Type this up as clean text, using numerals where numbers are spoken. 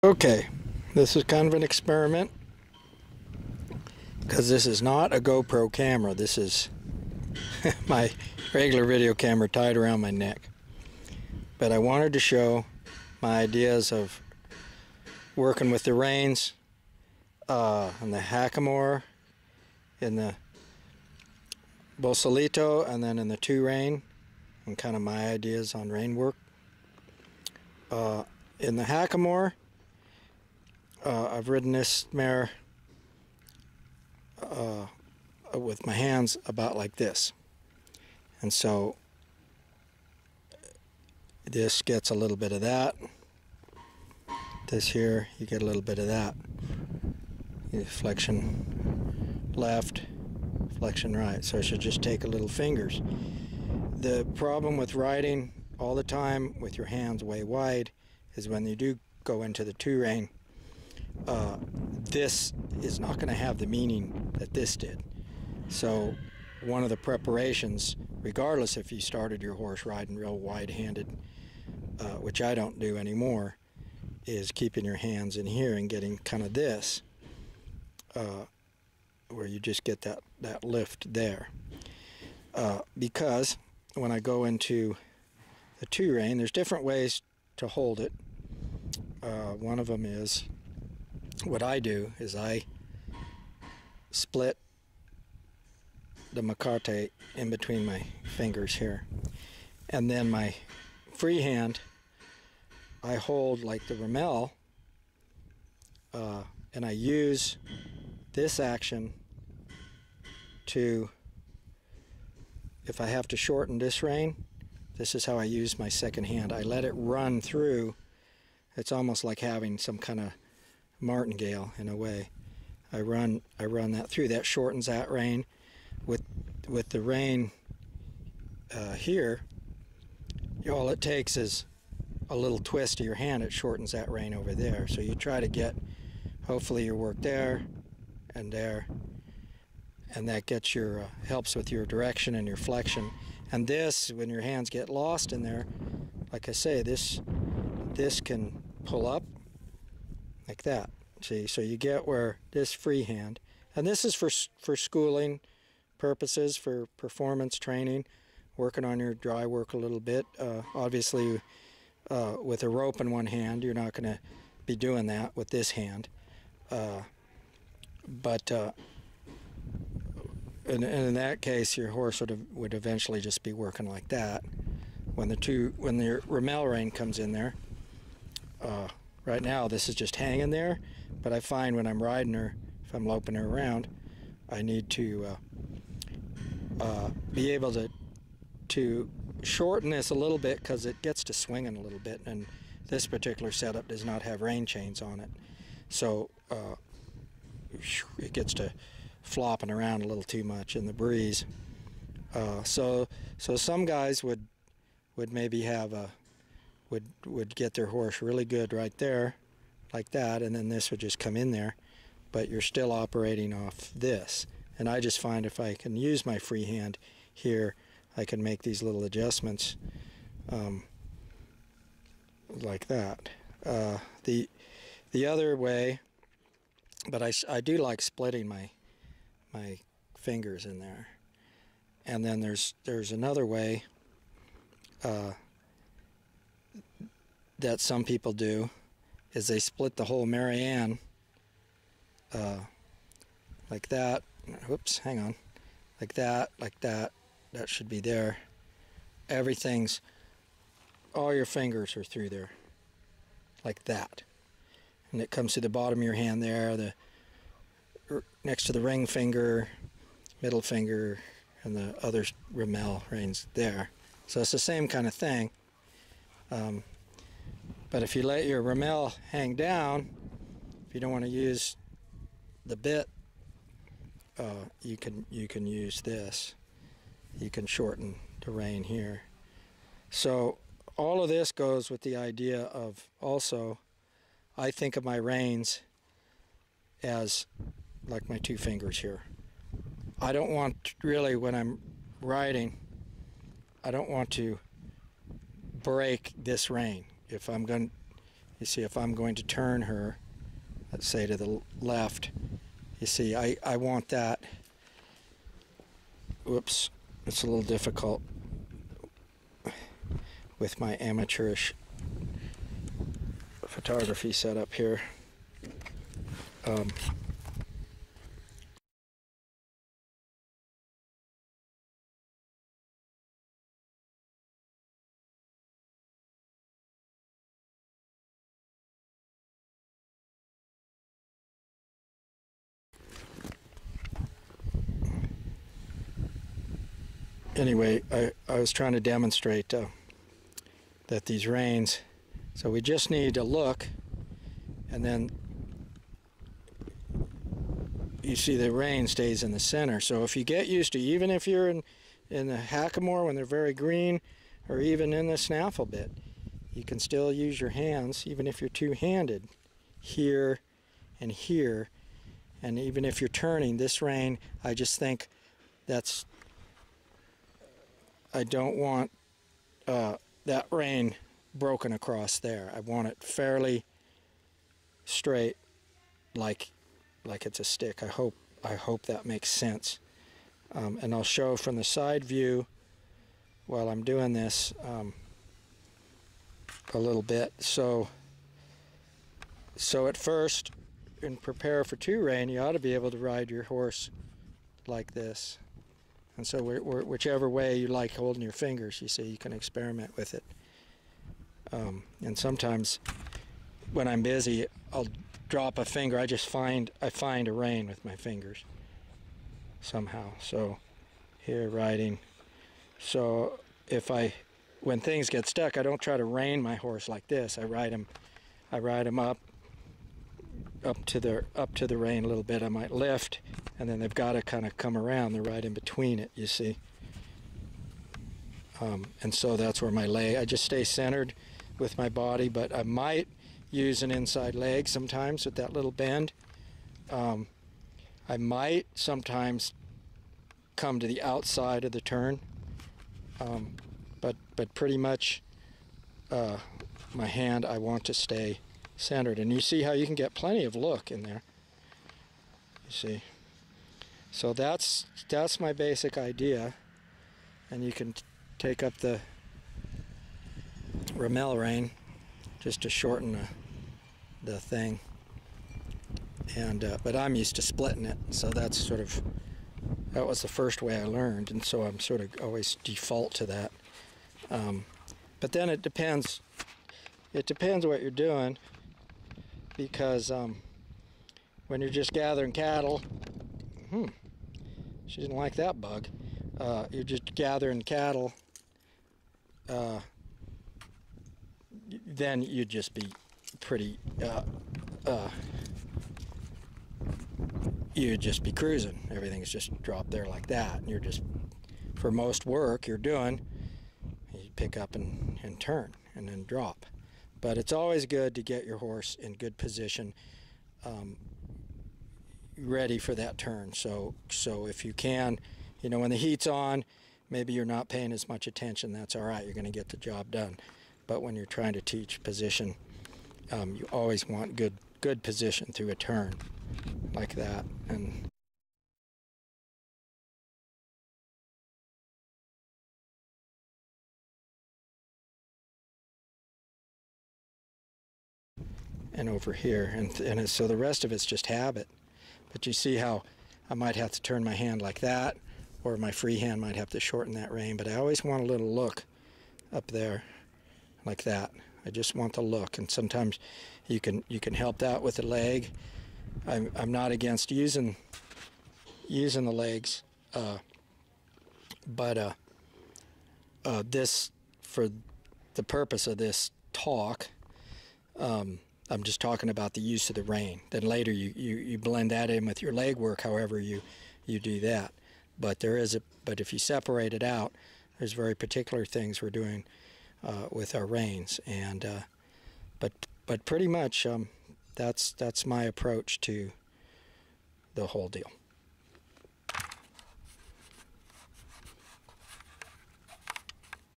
Okay, this is kind of an experiment because this is not a GoPro camera. This is my regular video camera tied around my neck. But I wanted to show my ideas of working with the reins and the hackamore in the bosolito and then in the two rein, and kind of my ideas on rein work. In the hackamore, I've ridden this mare with my hands about like this, and so this gets a little bit of that. This here, you get a little bit of that. Flexion left, flexion right. So I should just take a little fingers. The problem with riding all the time with your hands way wide is when you do go into the two rein, this is not going to have the meaning that this did. So one of the preparations, regardless if you started your horse riding real wide-handed, which I don't do anymore, is keeping your hands in here and getting kind of this, where you just get that lift there. Because when I go into the two rein, there's different ways to hold it. One of them is, what I do is I split the macate in between my fingers here, and then my free hand I hold like the Ramel, and I use this action to, if I have to shorten this rein, this is how I use my second hand. I let it run through. It's almost like having some kind of martingale in a way. I run that through. That shortens that rein. With the rein here, all it takes is a little twist of your hand. It shortens that rein over there. So you try to get, hopefully, your work there, and that gets your helps with your direction and your flexion. And this, when your hands get lost in there, like I say, this can pull up like that. See, so you get where this free hand, and this is for schooling purposes, for performance training, working on your dry work a little bit. Obviously, with a rope in one hand, you're not going to be doing that with this hand. But in that case, your horse would eventually just be working like that. When the Ramel rein comes in there, right now this is just hanging there, but I find when I'm riding her, if I'm loping her around, I need to be able to shorten this a little bit, because it gets to swinging a little bit, and this particular setup does not have rein chains on it, so it gets to flopping around a little too much in the breeze. So some guys would maybe have would get their horse really good right there, like that, and then this would just come in there, but you're still operating off this. And I just find if I can use my free hand here, I can make these little adjustments like that. The other way, but I do like splitting my fingers in there. And then there's another way that some people do, is they split the whole Marianne like that. Whoops, hang on. Like that, like that. That should be there. All your fingers are through there, like that. And it comes to the bottom of your hand there, next to the ring finger, middle finger, and the other Ramel reins there. So it's the same kind of thing. But if you let your Ramel hang down, if you don't want to use the bit, you can use this. You can shorten the rein here. So all of this goes with the idea of, also, I think of my reins as like my two fingers here. I don't want, really, when I'm riding, I don't want to break this rein. If I'm going, You see, if I'm going to turn her, let's say to the left, you see, I want that. Whoops, it's a little difficult with my amateurish photography setup here. Anyway, I was trying to demonstrate that these reins, so we just need to look, and then you see the rein stays in the center. So if you get used to, even if you're in the hackamore when they're very green, or even in the snaffle bit, you can still use your hands, even if you're two-handed, here and here. And even if you're turning this rein, I just think that's, I don't want that rein broken across there. I want it fairly straight, like it's a stick. I hope that makes sense. And I'll show from the side view while I'm doing this a little bit. So at first, in prepare for two rein, you ought to be able to ride your horse like this. And so whichever way you like holding your fingers, you see, you can experiment with it. And sometimes when I'm busy, I'll drop a finger. I find a rein with my fingers somehow. So here, riding. So when things get stuck, I don't try to rein my horse like this. I ride him up to the rein a little bit. I might lift, and then they've got to kind of come around. They're right in between it, you see. And so that's where my leg, I just stay centered with my body, but I might use an inside leg sometimes with that little bend. I might sometimes come to the outside of the turn, but pretty much my hand, I want to stay centered. And you see how you can get plenty of look in there, you see. So that's my basic idea, and you can take up the Ramel rein just to shorten the thing. And but I'm used to splitting it, so that was the first way I learned, and so I'm sort of always default to that. But then it depends what you're doing, because when you're just gathering cattle, she didn't like that bug. You're just gathering cattle, then you'd just be pretty, you'd just be cruising. Everything's just dropped there like that, and you're just, for most work you're doing, you pick up and turn and then drop. But it's always good to get your horse in good position, ready for that turn. So if you can, when the heat's on, maybe you're not paying as much attention. That's all right. You're going to get the job done. But when you're trying to teach position, you always want good position through a turn like that. And over here, and so the rest of it's just habit. But you see how I might have to turn my hand like that, or my free hand might have to shorten that rein. But I always want a little look up there like that. I just want the look, and sometimes you can help that with the leg. I'm not against using the legs, but this, for the purpose of this talk, I'm just talking about the use of the rein. Then later you blend that in with your leg work, however you do that. But if you separate it out, there's very particular things we're doing with our reins, and but pretty much that's my approach to the whole deal.